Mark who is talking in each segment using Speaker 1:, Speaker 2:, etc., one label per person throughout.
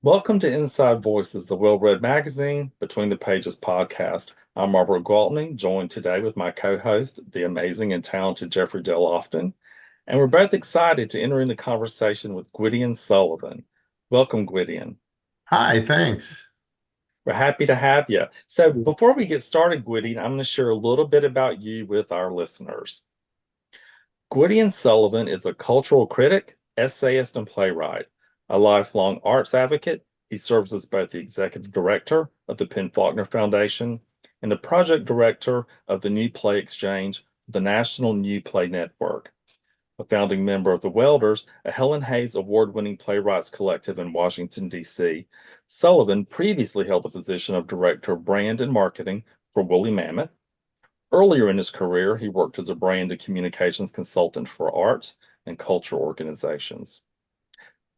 Speaker 1: Welcome to Inside Voices, the well-read magazine, Between the Pages podcast. I'm Robert Gwaltney, joined today with my co-host, the amazing and talented Jeffrey Lofton, and we're both excited to enter into conversation with Gwydion Suilebhan. Welcome, Gwydion.
Speaker 2: Hi, thanks.
Speaker 1: We're happy to have you. So before we get started, Gwydion, I'm going to share a little bit about you with our listeners. Gwydion Suilebhan is a cultural critic, essayist, and playwright. A lifelong arts advocate, he serves as both the executive director of the Faulkner Foundation and the project director of the New Play Exchange, the National New Play Network. A founding member of the Welders, a Helen Hayes Award-winning playwrights collective in Washington, D.C., Suilebhan previously held the position of director of brand and marketing for Woolly Mammoth. Earlier in his career, he worked as a brand and communications consultant for arts and cultural organizations.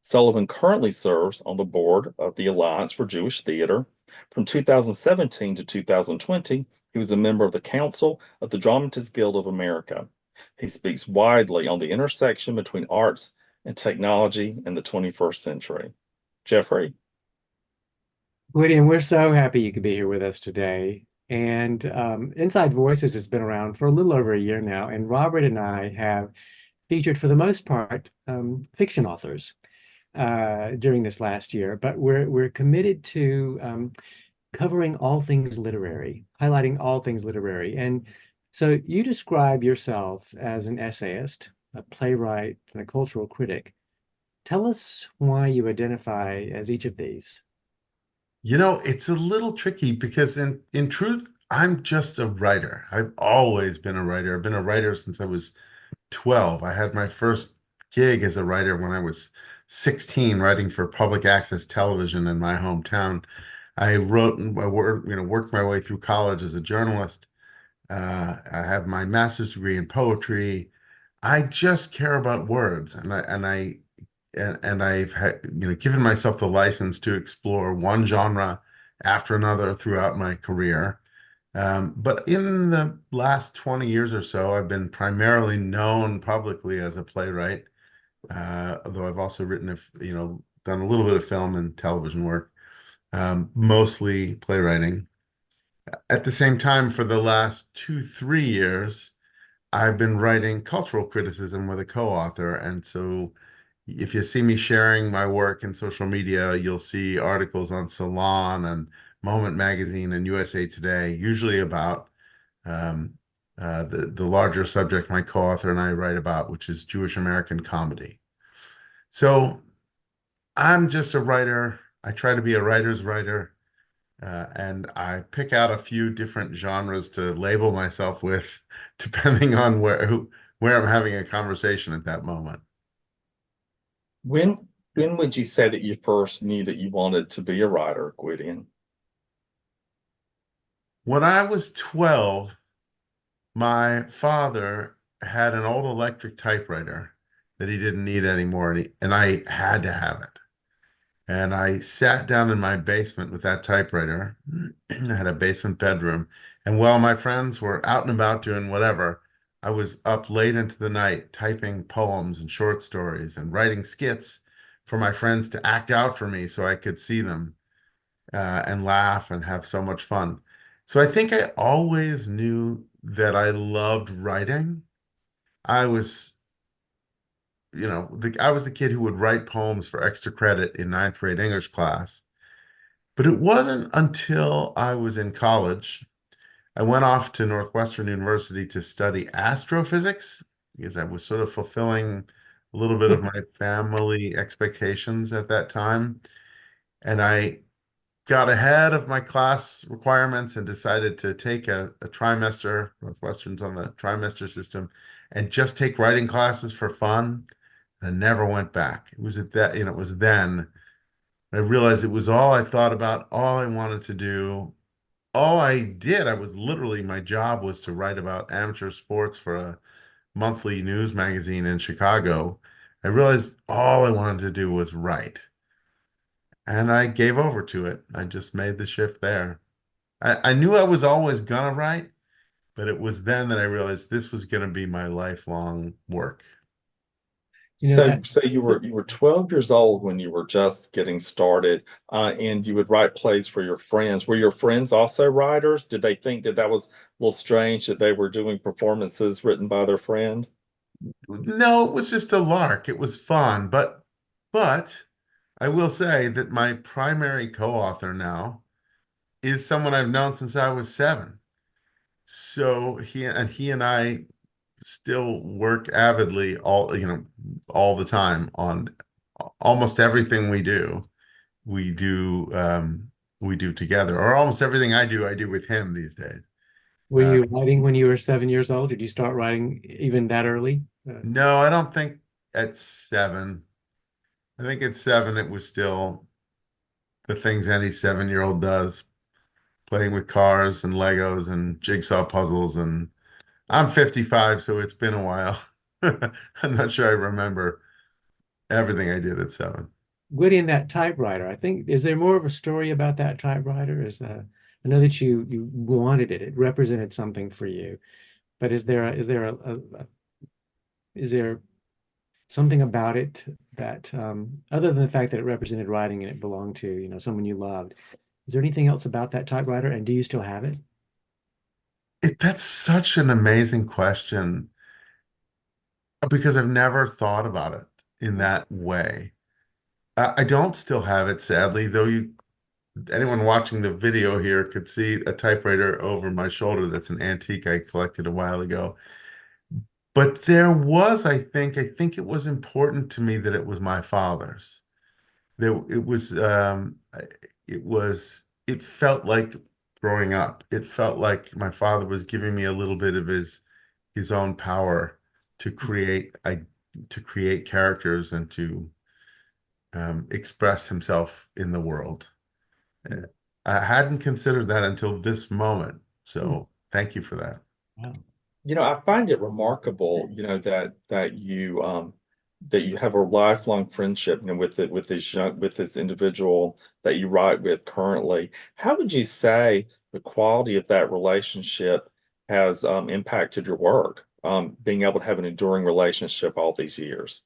Speaker 1: Suilebhan currently serves on the board of the Alliance for Jewish Theater. From 2017 to 2020, he was a member of the Council of the Dramatists Guild of America. He speaks widely on the intersection between arts and technology in the 21st century. Jeffrey?
Speaker 3: Gwydion, we're so happy you could be here with us today. And Inside Voices has been around for a little over a year now, and Robert and I have featured, for the most part, fiction authors during this last year. But we're committed to covering all things literary, highlighting all things literary. And so you describe yourself as an essayist, a playwright, and a cultural critic. Tell us why you identify as each of these.
Speaker 2: It's a little tricky because in truth, I'm just a writer. I've always been a writer. I've been a writer since I was 12. I had my first gig as a writer when I was 16, writing for public access television in my hometown. I wrote and worked my way through college as a journalist. I have my master's degree in poetry. I just care about words, and I've given myself the license to explore one genre after another throughout my career. But in the last 20 years or so, I've been primarily known publicly as a playwright, although I've also done a little bit of film and television work, mostly playwriting. At the same time, for the last 3 years, I've been writing cultural criticism with a co-author, and so if you see me sharing my work in social media, you'll see articles on Salon and Moment Magazine and USA Today, usually about the larger subject my co-author and I write about, which is Jewish American comedy. So I'm just a writer. I try to be a writer's writer, and I pick out a few different genres to label myself with, depending on where I'm having a conversation at that moment.
Speaker 1: When would you say that you first knew that you wanted to be a writer, Gwydion?
Speaker 2: When I was 12, my father had an old electric typewriter that he didn't need anymore, and I had to have it. And I sat down in my basement with that typewriter. I had a basement bedroom. And while my friends were out and about doing whatever, I was up late into the night typing poems and short stories and writing skits for my friends to act out for me so I could see them and laugh and have so much fun. So I think I always knew that I loved writing. I was, I was the kid who would write poems for extra credit in ninth grade English class. But it wasn't until I was in college, I went off to Northwestern University to study astrophysics because I was sort of fulfilling a little bit of my family expectations at that time. And I got ahead of my class requirements and decided to take a trimester. Northwestern's on the trimester system, and just take writing classes for fun. I never went back. It was at that, it was then I realized it was all I thought about, all I wanted to do, all I did. I was literally, my job was to write about amateur sports for a monthly news magazine in Chicago. I realized all I wanted to do was write. And I gave over to it. I just made the shift there. I knew I was always gonna write, but it was then that I realized this was gonna be my lifelong work.
Speaker 3: You know
Speaker 1: So,
Speaker 3: that
Speaker 1: so you were 12 years old when you were just getting started, and you would write plays for your friends. Were your friends also writers? Did they think that that was a little strange that they were doing performances written by their friend?
Speaker 2: No, it was just a lark. It was fun, but I will say that my primary co-author now is someone I've known since I was 7. So he and I still work avidly all the time on almost everything we do. We do we do together, or almost everything I do with him these days.
Speaker 3: were
Speaker 2: Uh,
Speaker 3: you writing when you were 7 years old? Did you start writing even that early?
Speaker 2: no, I don't think at 7. I think at 7 it was still the things any 7-year-old does, playing with cars and Legos and jigsaw puzzles. And I'm 55, so it's been a while. I'm not sure I remember everything I did at 7.
Speaker 3: Gwydion, that typewriter, I think, is there more of a story about that typewriter? I know that you wanted it. It represented something for you. But is there something about it that other than the fact that it represented writing and it belonged to, someone you loved, is there anything else about that typewriter? And do you still have it?
Speaker 2: That's such an amazing question because I've never thought about it in that way. I don't still have it, sadly, though anyone watching the video here could see a typewriter over my shoulder that's an antique I collected a while ago. But I think it was important to me that it was my father's. It felt like growing up. It felt like my father was giving me a little bit of his own power to create characters and to express himself in the world.
Speaker 3: Hmm.
Speaker 2: I hadn't considered that until this moment.
Speaker 3: Hmm.
Speaker 2: So thank you for that.
Speaker 3: Wow.
Speaker 1: I find it remarkable, that you have a lifelong friendship, with this individual that you write with currently. How would you say the quality of that relationship has impacted your work? Being able to have an enduring relationship all these years.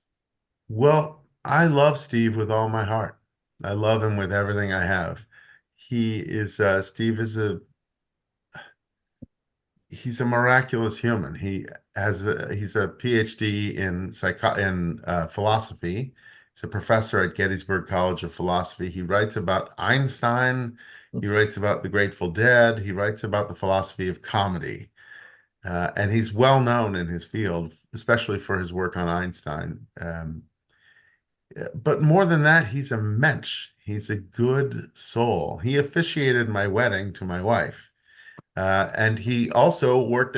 Speaker 2: Well, I love Steve with all my heart. I love him with everything I have. Steve is he's a miraculous human. He's a PhD in philosophy. He's a professor at Gettysburg College of Philosophy. He writes about Einstein. He writes about the Grateful Dead. He writes about the philosophy of comedy. And he's well known in his field, especially for his work on Einstein. But more than that, he's a mensch. He's a good soul. He officiated my wedding to my wife. And he also worked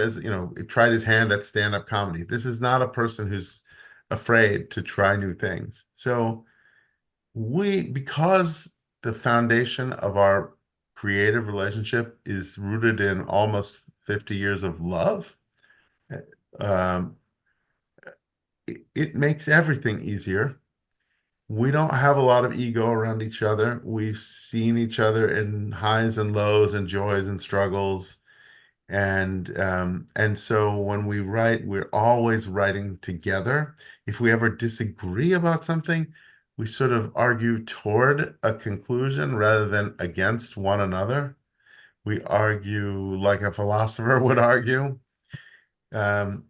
Speaker 2: tried his hand at stand-up comedy. This is not a person who's afraid to try new things. So because the foundation of our creative relationship is rooted in almost 50 years of love, um, it makes everything easier. We don't have a lot of ego around each other. We've seen each other in highs and lows and joys and struggles. And so when we write, we're always writing together. If we ever disagree about something, we sort of argue toward a conclusion rather than against one another. We argue like a philosopher would argue. Um,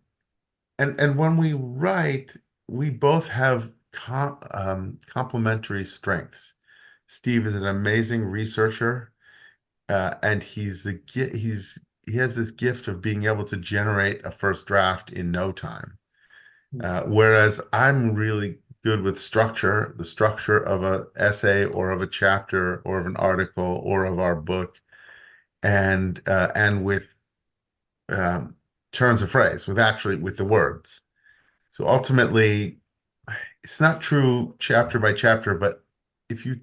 Speaker 2: and when we write, we both have complementary strengths. Steve is an amazing researcher, and he has this gift of being able to generate a first draft in no time. Whereas I'm really good with structure, the structure of an essay or of a chapter or of an article or of our book, and with um, turns of phrase, with the words. So ultimately, it's not true chapter by chapter, but if you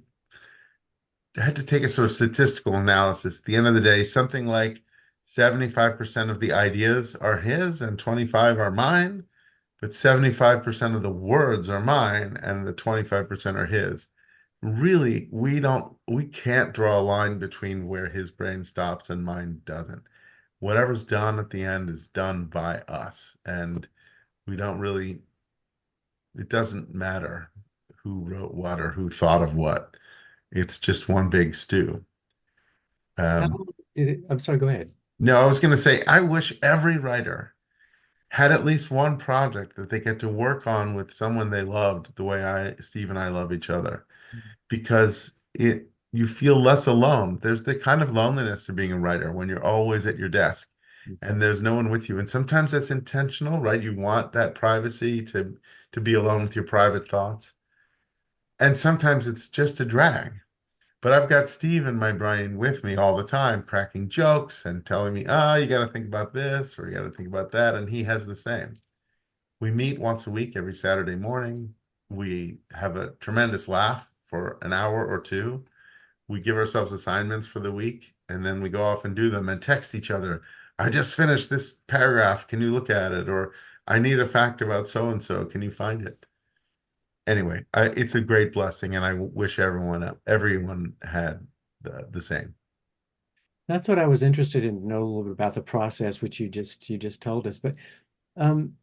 Speaker 2: had to take a sort of statistical analysis, at the end of the day, something like 75% of the ideas are his and 25 are mine, but 75% of the words are mine and the 25% are his. Really, we can't draw a line between where his brain stops and mine doesn't. Whatever's done at the end is done by us, and we don't really It doesn't matter who wrote what or who thought of what. It's just one big stew.
Speaker 3: How
Speaker 2: Um,
Speaker 3: long did it, I'm sorry, go ahead.
Speaker 2: no, I was going to say, I wish every writer had at least one project that they get to work on with someone they loved the way Steve and I love each other, because you feel less alone. There's the kind of loneliness to being a writer when you're always at your desk and there's no one with you. And sometimes that's intentional, right? You want that privacy to be alone with your private thoughts. And sometimes it's just a drag. But I've got Steve in my brain with me all the time, cracking jokes and telling me, you got to think about this or you got to think about that. And he has the same. We meet once a week every Saturday morning. We have a tremendous laugh for an hour or two. We give ourselves assignments for the week and then we go off and do them and text each other. I just finished this paragraph. Can you look at it? Or I need a fact about so and so. Can you find it? Anyway, it's a great blessing, and I wish everyone had the same.
Speaker 3: That's what I was interested in to know a little bit about the process, which you just told us. But um,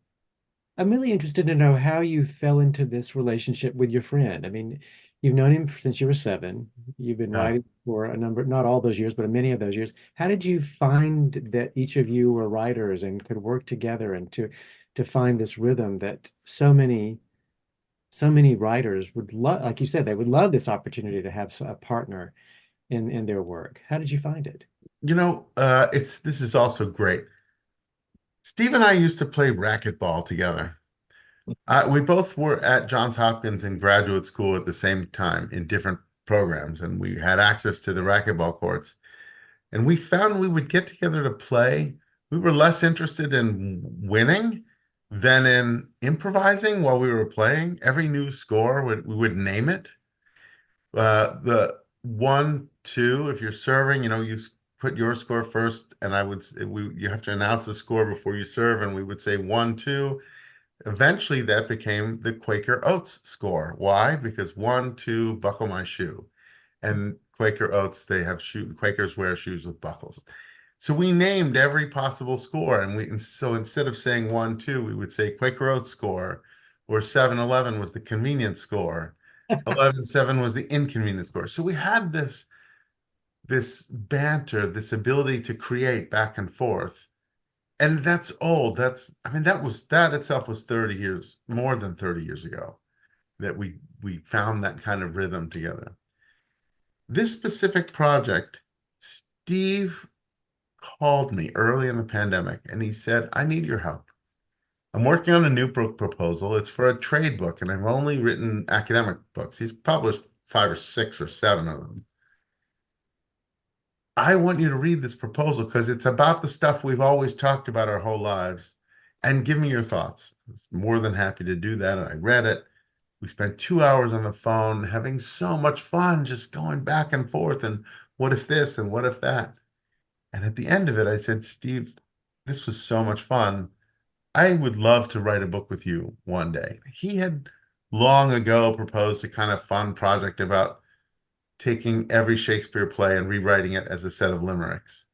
Speaker 3: I'm really interested to know how you fell into this relationship with your friend. I mean, you've known him since you were 7. You've been
Speaker 2: Yeah.
Speaker 3: writing for a number, not all those years, but many of those years. How did you find that each of you were writers and could work together and to find this rhythm that so many writers would love, like you said, they would love this opportunity to have a partner in their work. How did you find it?
Speaker 2: This is also great. Steve and I used to play racquetball together. We both were at Johns Hopkins in graduate school at the same time in different programs, and we had access to the racquetball courts. And we found we would get together to play. We were less interested in winning than in improvising while we were playing. Every new score we would name it. The 1-2, if you're serving, put your score first, and you have to announce the score before you serve, and we would say 1-2. Eventually, that became the Quaker Oats score. Why? Because 1-2, buckle my shoe. And Quaker Oats, Quakers wear shoes with buckles. So we named every possible score, and so instead of saying 1-2, we would say Quaker Oats score, or 7-11 was the convenience score, 11-7 was the inconvenience score. So we had this banter, this ability to create back and forth. And that's old. That itself was 30 years, more than 30 years ago, that we found that kind of rhythm together. This specific project, Steve called me early in the pandemic and he said, I need your help. I'm working on a new book proposal. It's for a trade book, and I've only written academic books. He's published 5 or 6 or 7 of them. I want you to read this proposal because it's about the stuff we've always talked about our whole lives, and give me your thoughts. I was more than happy to do that. And I read it. We spent 2 hours on the phone having so much fun, just going back and forth. And what if this and what if that? And at the end of it, I said, Steve, this was so much fun. I would love to write a book with you one day. He had long ago proposed a kind of fun project about taking every Shakespeare play and rewriting it as a set of limericks.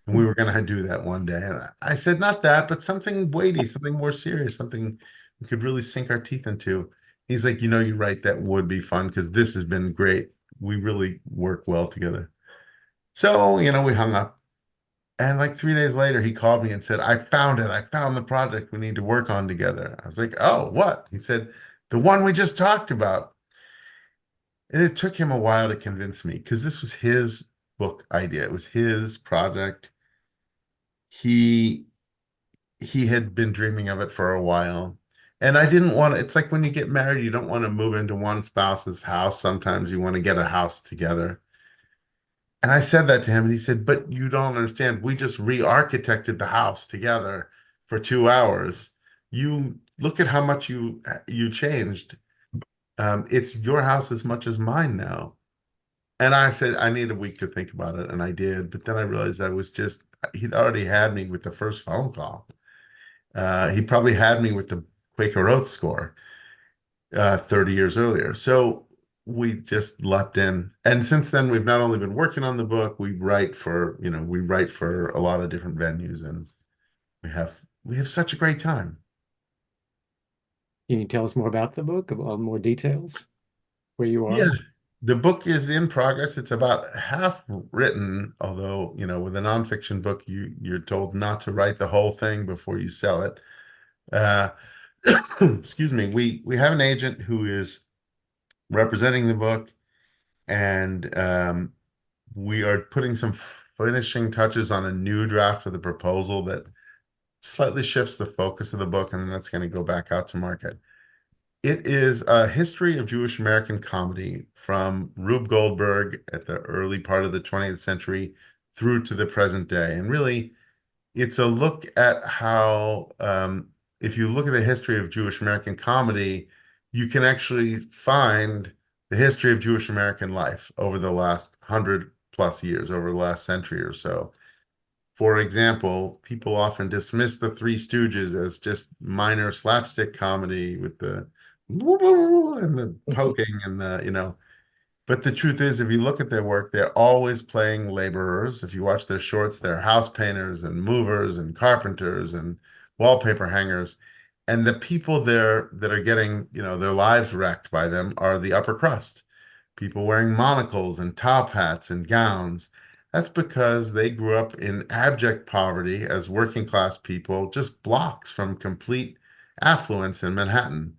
Speaker 2: And we were going to do that one day. And I said, not that, but something weighty, something more serious, something we could really sink our teeth into. He's like, you're right. That would be fun because this has been great. We really work well together. So, we hung up. And like 3 days later, he called me and said, I found it. I found the project we need to work on together. I was like, oh, what? He said, the one we just talked about. And it took him a while to convince me because this was his book idea. It was his project. He he had been dreaming of it for a while. And I didn't want to, it's like when you get married, you don't want to move into one spouse's house. Sometimes you want to get a house together. And I said that to him, and he said, but you don't understand. We just re-architected the house together for 2 hours. You look at how much you changed. It's your house as much as mine now. And I said, I need a week to think about it. And I did. But then I realized he'd already had me with the first phone call. He probably had me with the Quaker Oats score 30 years earlier. So we just leapt in. And since then, we've not only been working on the book, we write for a lot of different venues, and we have such a great time.
Speaker 3: Can you tell us more about the book, about more details, where you
Speaker 2: Yeah,
Speaker 3: are?
Speaker 2: the book is in progress. It's about half written, although, with a nonfiction book, you're told not to write the whole thing before you sell it. Uh, excuse me. We have an agent who is representing the book, and we are putting some finishing touches on a new draft of the proposal that slightly shifts the focus of the book, and then that's going to go back out to market. It is a history of Jewish American comedy from Rube Goldberg at the early part of the 20th century through to the present day. And really, it's a look at how, if you look at the history of Jewish American comedy, you can actually find the history of Jewish American life over the last 100+ years, over the last century or so. For example, people often dismiss the Three Stooges as just minor slapstick comedy with the and the poking and but the truth is, if you look at their work, they're always playing laborers. If you watch their shorts, they're house painters and movers and carpenters and wallpaper hangers. And the people there that are getting, their lives wrecked by them are the upper crust, people wearing monocles and top hats and gowns. That's because they grew up in abject poverty as working class people, just blocks from complete affluence in Manhattan.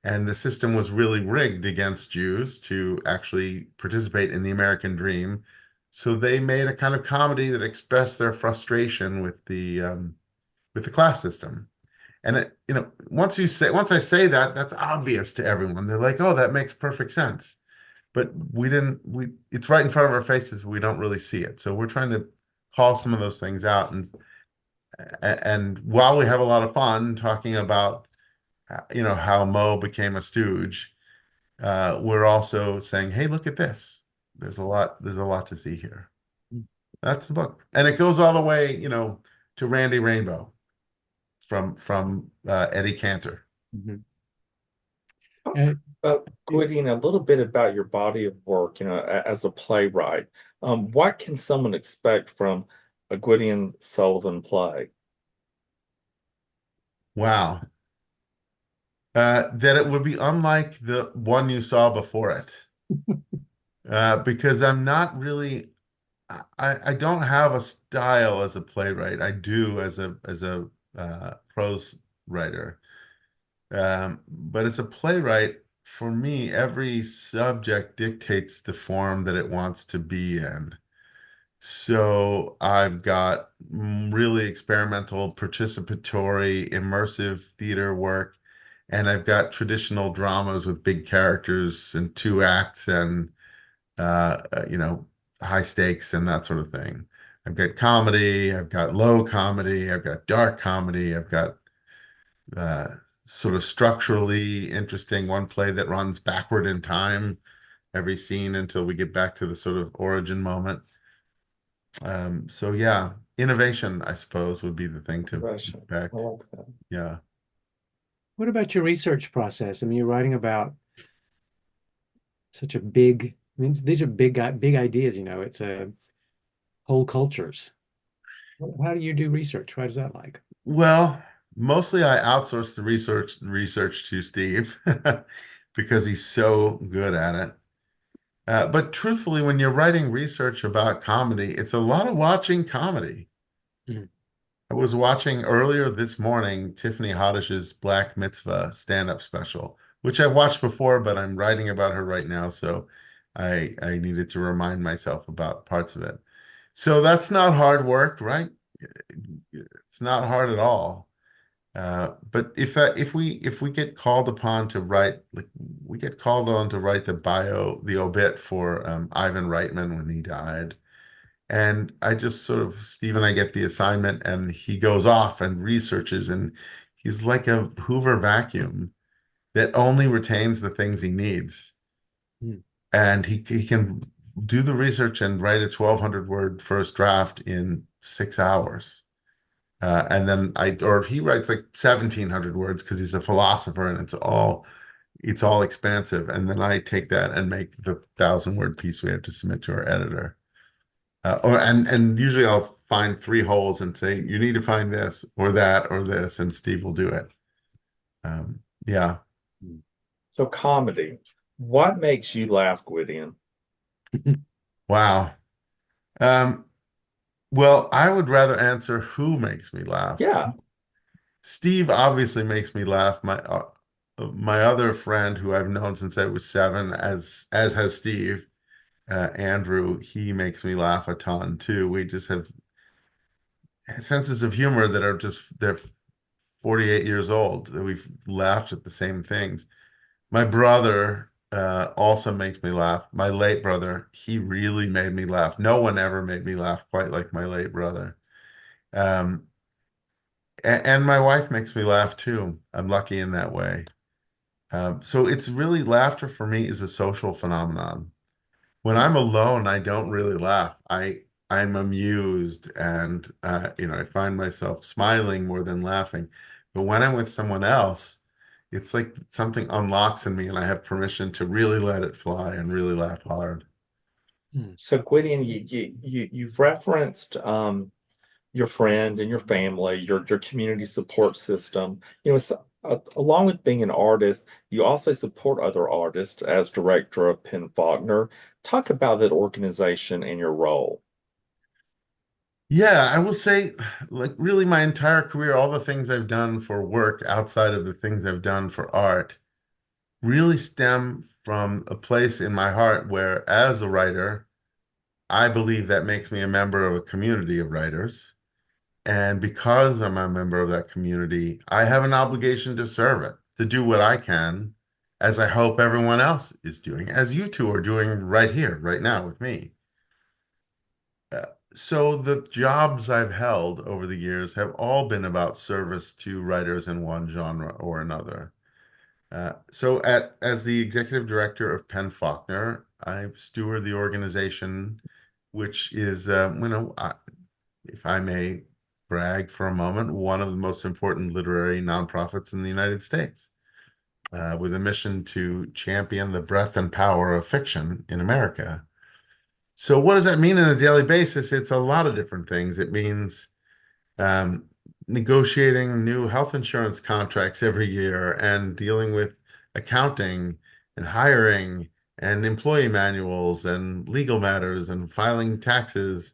Speaker 2: And the system was really rigged against Jews to actually participate in the American dream. So they made a kind of comedy that expressed their frustration with the class system. And once I say that, that's obvious to everyone. They're like, "Oh, that makes perfect sense." But it's right in front of our faces. We don't really see it. So we're trying to call some of those things out. And while we have a lot of fun talking about how Mo became a stooge, we're also saying, hey, look at this. There's a lot to see here. That's the book. And it goes all the way, to Randy Rainbow from Eddie Cantor.
Speaker 3: Mhm.
Speaker 1: Oh, Gwydion, a little bit about your body of work, as a playwright. What can someone expect from a Gwydion Sullivan play?
Speaker 2: Wow. That it would be unlike the one you saw before it. Because I'm not really, I don't have a style as a playwright. I do as a prose writer. But as a playwright, for me, every subject dictates the form that it wants to be in. So I've got really experimental, participatory, immersive theater work, and I've got traditional dramas with big characters and two acts and uh, uh, you know, high stakes and that sort of thing. I've got comedy, I've got low comedy, I've got dark comedy, I've got uh, sort of structurally interesting one play that runs backward in time every scene until we get back to the sort of origin moment. So yeah, innovation, I suppose, would be the thing to
Speaker 1: Russian. I
Speaker 2: expect.
Speaker 1: like that.
Speaker 2: Yeah.
Speaker 3: What about your research process? I mean, you're writing about such a big, I mean, these are big ideas, it's a whole cultures. How do you do research? What is that like?
Speaker 2: Well, mostly I outsource the research to Steve because he's so good at it. But truthfully, when you're writing research about comedy, it's a lot of watching comedy.
Speaker 3: Mhm.
Speaker 2: I was watching earlier this morning Tiffany Haddish's Black Mitzvah stand-up special, which I've watched before, but I'm writing about her right now, so I needed to remind myself about parts of it. So that's not hard work, right? It's not hard at all. But if we get called upon to write, like we get called on to write the obit for Ivan Reitman when he died. And I just sort of, Steve and I get the assignment and he goes off and researches and he's like a Hoover vacuum that only retains the things he needs.
Speaker 3: Hmm.
Speaker 2: And he can do the research and write a 1,200 word first draft in 6 hours. And then or he writes like 1,700 words because he's a philosopher and it's all expansive. And then I take that and make the 1,000 word piece we have to submit to our editor. And usually I'll find three holes and say, you need to find this or that or this, and Steve will do it. Yeah.
Speaker 1: So comedy. What makes you laugh, Gwydion?
Speaker 2: Wow. Um, well, I would rather answer who makes me laugh.
Speaker 1: Yeah.
Speaker 2: Steve obviously makes me laugh. My other friend who I've known since I was 7, as has Steve, Andrew, he makes me laugh a ton too. We just have senses of humor that are just they're 48 years old. That we've laughed at the same things. My brother also makes me laugh. My late brother, he really made me laugh. No one ever made me laugh quite like my late brother. Um, and my wife makes me laugh too. I'm lucky in that way. So it's really laughter for me is a social phenomenon. When I'm alone, I don't really laugh. I'm amused and I find myself smiling more than laughing. But when I'm with someone else, it's like something unlocks in me and I have permission to really let it fly and really laugh hard.
Speaker 1: So Gwydion, you've referenced your friend and your family, your community support system. Along with being an artist, you also support other artists as director of Penn Faulkner. Talk about that organization and your role.
Speaker 2: Yeah, I will say, like, really, my entire career, all the things I've done for work outside of the things I've done for art really stem from a place in my heart where, as a writer, I believe that makes me a member of a community of writers. And because I'm a member of that community, I have an obligation to serve it, to do what I can, as I hope everyone else is doing, as you two are doing right here, right now with me. Uh, so the jobs I've held over the years have all been about service to writers in one genre or another. As the executive director of Penn Faulkner, I steward the organization, which is, if I may brag for a moment, one of the most important literary nonprofits in the United States, with a mission to champion the breadth and power of fiction in America. So what does that mean on a daily basis? It's a lot of different things. It means um, negotiating new health insurance contracts every year and dealing with accounting and hiring and employee manuals and legal matters and filing taxes.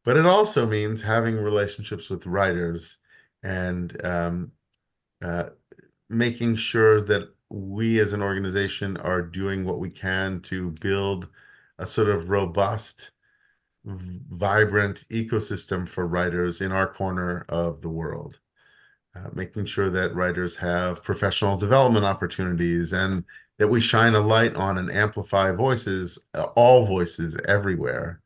Speaker 2: But it also means having relationships with writers and uh, making sure that we as an organization are doing what we can to build a sort of robust, vibrant ecosystem for writers in our corner of the world. Making sure that writers have professional development opportunities and that we shine a light on and amplify voices, all voices everywhere.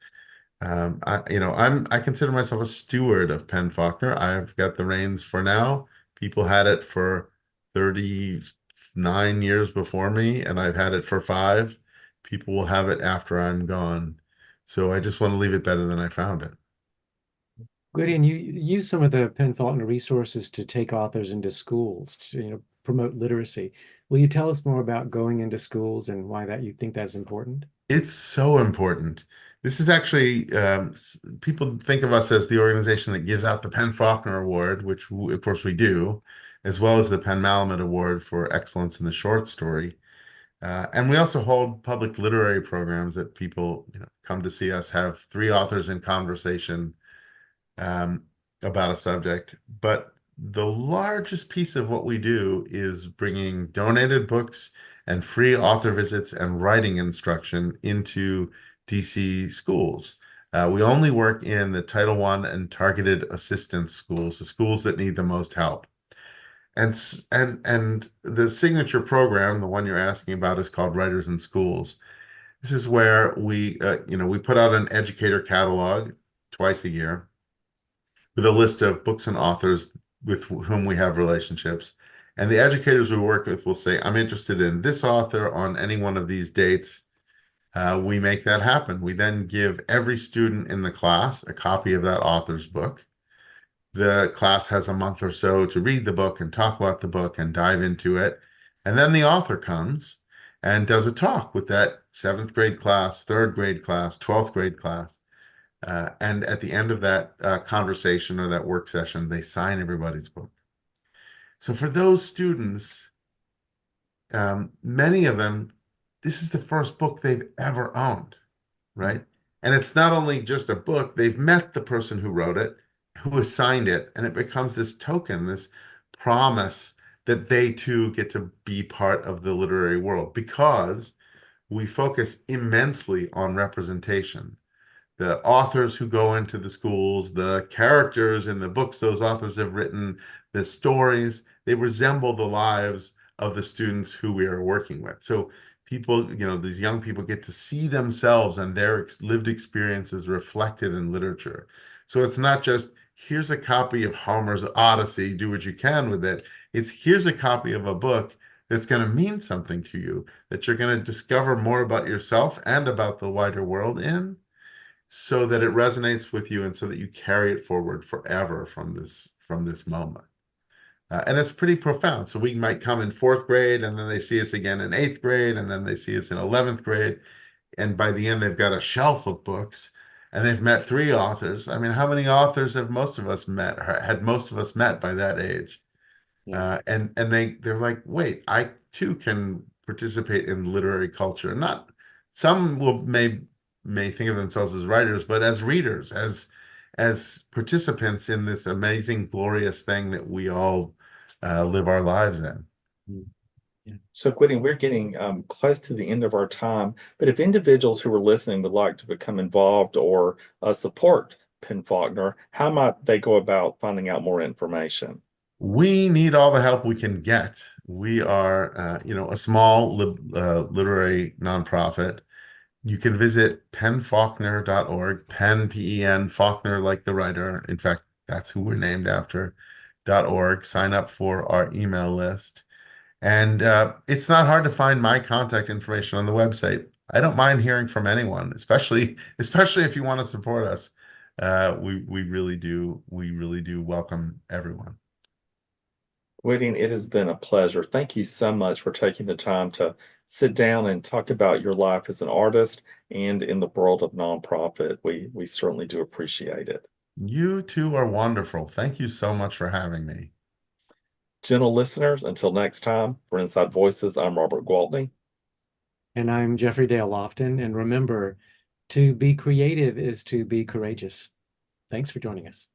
Speaker 2: I consider myself a steward of Penn Faulkner. I've got the reins for now. People had it for 39 years before me, and I've had it for 5. People will have it after I'm gone. So I just want to leave it better than I found it.
Speaker 3: Gwydion, you use some of the Penn Faulkner resources to take authors into schools to, promote literacy. Will you tell us more about going into schools and why that you think that's important?
Speaker 2: It's so important. This is actually, people think of us as the organization that gives out the Penn Faulkner Award, which of course we do, as well as the Penn Malamud Award for excellence in the short story. And we also hold public literary programs that people, come to see us have 3 authors in conversation um, about a subject. But the largest piece of what we do is bringing donated books and free author visits and writing instruction into DC schools. We only work in the Title I and targeted assistance schools, the schools that need the most help. And the signature program, the one you're asking about, is called Writers in Schools. This is where we put out an educator catalog twice a year with a list of books and authors with whom we have relationships. And the educators we work with will say, I'm interested in this author on any one of these dates. We make that happen. We then give every student in the class a copy of that author's book. The class has a month or so to read the book and talk about the book and dive into it. And then the author comes and does a talk with that 7th grade class, 3rd grade class, 12th grade class. And at the end of that conversation or that work session, they sign everybody's book. So for those students, many of them, this is the first book they've ever owned, right? And it's not only just a book, they've met the person who wrote it, who assigned it, and it becomes this token, this promise that they too get to be part of the literary world, because we focus immensely on representation. The authors who go into the schools, the characters in the books those authors have written, the stories, they resemble the lives of the students who we are working with. So people, these young people get to see themselves and their lived experiences reflected in literature. So it's not just, here's a copy of Homer's Odyssey, do what you can with it. It's, here's a copy of a book that's going to mean something to you, that you're going to discover more about yourself and about the wider world in, so that it resonates with you and so that you carry it forward forever from this moment. And it's pretty profound. So we might come in 4th grade, and then they see us again in 8th grade, and then they see us in 11th grade. And by the end, they've got a shelf of books, and they've met 3 authors. I mean, how many authors have most of us met, or had most of us met by that age?
Speaker 3: Yeah.
Speaker 2: And they're like, wait, I too can participate in literary culture. Not some may think of themselves as writers, but as readers, as participants in this amazing, glorious thing that we all live our lives in.
Speaker 3: Mm. Yeah.
Speaker 1: So, Gwydion, we're getting close to the end of our time, but if individuals who are listening would like to become involved or support Penn Faulkner, how might they go about finding out more information?
Speaker 2: We need all the help we can get. We are, a small literary nonprofit. You can visit pennfaulkner.org, Penn, P-E-N, Faulkner, like the writer. In fact, that's who we're named after, .org. Sign up for our email list. And it's not hard to find my contact information on the website. I don't mind hearing from anyone, especially if you want to support us. We really do welcome everyone.
Speaker 1: Gwydion, it has been a pleasure. Thank you so much for taking the time to sit down and talk about your life as an artist and in the world of nonprofit. We certainly do appreciate it.
Speaker 2: You two are wonderful. Thank you so much for having me.
Speaker 1: Gentle listeners, until next time, for Inside Voices, I'm Robert Gwaltney.
Speaker 3: And I'm Jeffrey Dale Lofton. And remember, to be creative is to be courageous. Thanks for joining us.